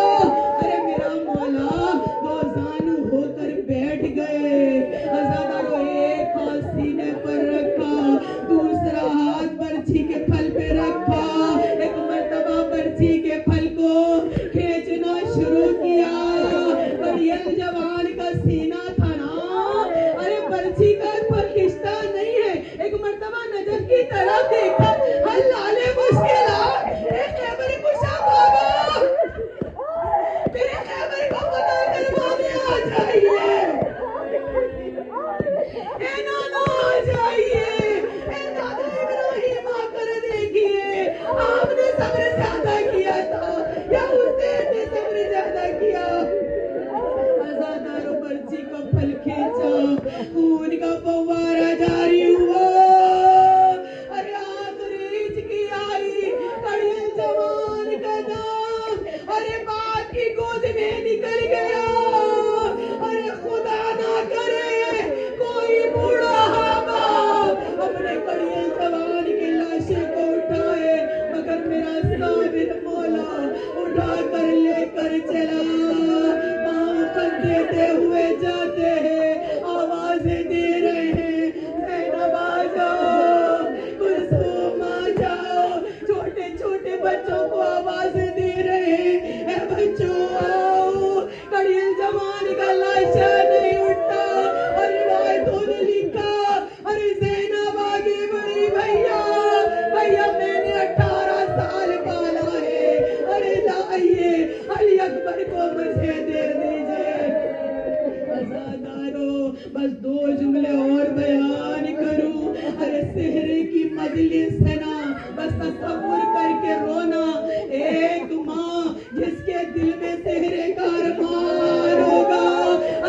अरे मेरा मौला दो जानू होकर बैठ गए। अज़ादारो एक हाथ सीने पर रखा, दूसरा हाथ पर्ची के फल पे रखा। एक मर्तबा पर्ची के फल को खींचना शुरू किया। कड़ियल जवान का सीना था ना, अरे पर्ची का फल खींचता नहीं है। एक मर्तबा नजर की तरफ देखा, हल्लाले मुश्किल खैबर कुशा बाबा, मेरे खैबर को पता करवाने आ जाइए। ए नाना आ जाइए, ए दादा इब्राहिम आकर देखिए, आपने सब्र ज्यादा किया था या हुसैन ने सब्र ज्यादा किया। अज़ादारो पर्ची का फल खींचा, खून का फव्वारा जारी हुआ। अरे आखिरी हिचकी आई, कड़ियल जवान का नाम अरे बाप की गोद में निकल गया। अरे खुदा ना करे कोई बूढ़ा बाप अपने कड़ियल जवान की लाशें को उठाए, मगर मेरा साबिर मौला उठा कर लेकर चला। पाँव खत देते हुए जाते हैं, आवाजें दे रहे हैं, ज़ैनब आ जाओ, कुलसूम आ जाओ। छोटे छोटे बच्चों को आवाजें दे रहे हैं, ए बच्चों आओ। कड़ियल जवान का लाशा नहीं उठता। और रिवायतों ने लिखा, अरे ज़ैनब आगे बढ़ी, भैया भैया मैंने 18 साल पाला है, अरे लाइए अली अकबर को मुझे दे दीजिए। अज़ादारो बस 2 जुमले और बयान करूं। अरे सेहरे की मजलिस है ना, बस तसव्वुर करके रोना। एक माँ जिसके दिल में सेहरे का अरमान होगा,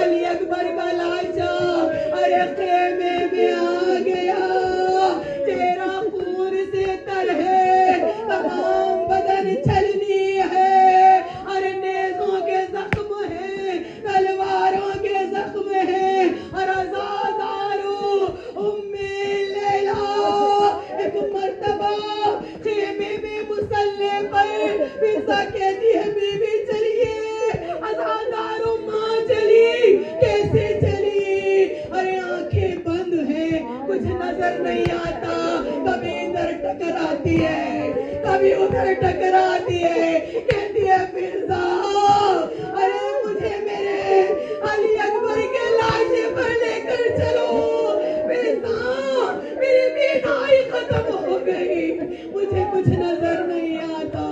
अली अकबर का लाशा अरे खेमे में आ गया। तेरा खून से तर है, तमाम बदन छलनी है। अरे नेज़ों के जख्म है, तलवारों के जख्म है। और अज़ादारो उम्मे लैला एक मर्तबा खेमे में मुसल्ले पर फिजा कहती है, बीबी चलिए। अज़ादारो माँ चली, कैसे चली? अरे आंखें बंद है, कुछ नजर नहीं आता। कभी इधर टकराती है, कभी उधर टकराती है, कहती है फिजा अरे मुझे मेरे अली अकबर के लाशे पर लेकर चलो। फिजा मेरी बीनाई खत्म हो गई, मुझे कुछ नजर नहीं आता।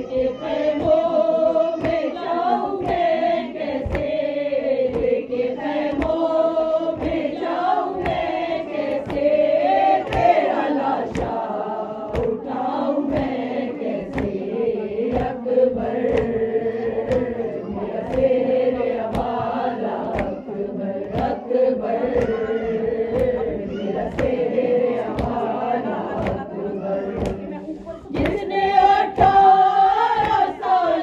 लेके खैमों में जाऊं मैं कैसे, लेके खैमों में जाऊं मैं कैसे, तेरा लाशा उठाऊं मैं कैसे, अकबर मेरा तेरे हवाला, अकबर अकबर मेरा तेरे हवाला, अकबर जिसने 18 साल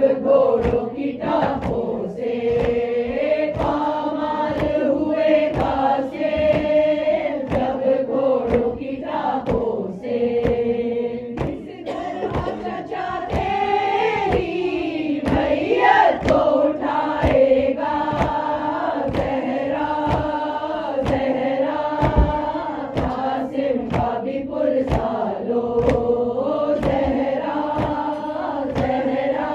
घोड़ों की टापों से पामाल हुए कासे, जब घोड़ों की टापों से इस तरह चचा तेरी मैयत को उठाएगा ज़हरा ज़हरा, कासिम का भी पुरसालो ज़हरा ज़हरा,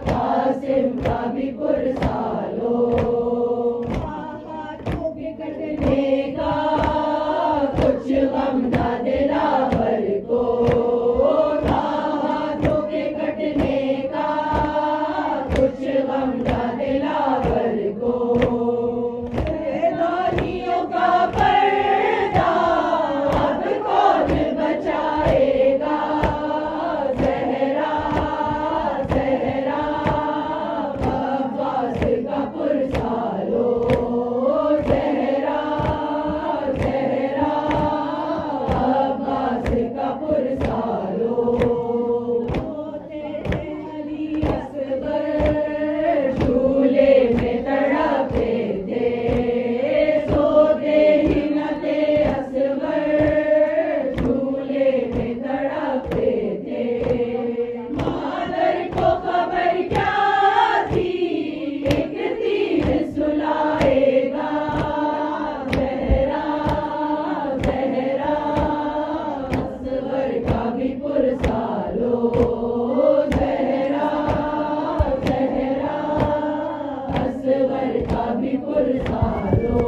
कासिम का भी पुरसालो। हाथों के कटने का कुछ गम न दिलावर को, हाथों के कटने का कुछ गम न दिलावर को, दानियों का पर्दा अब कौन बचाएगा ज़हरा ज़हरा, अब्बास का पुरसालो ज़हरा ज़हरा, अब्बास का पुरसालो। होते थे अली असगर झूले में तड़पते थे, सोते ही न थे असगर झूले में तड़पते थे। मादर को खबर क्या थी एक तीर सुलाएगा ज़हरा ज़हरा, असगर का भी पुरसालो ज़हरा ज़हरा, असगर का भी पुरसालो।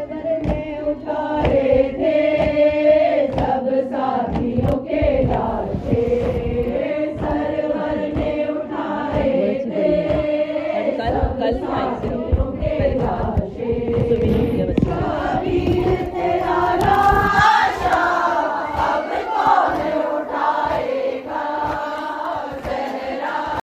सरवर ने उठाए थे सब साथियों के लाशे, सरवर ने उठाए थे सब साथियों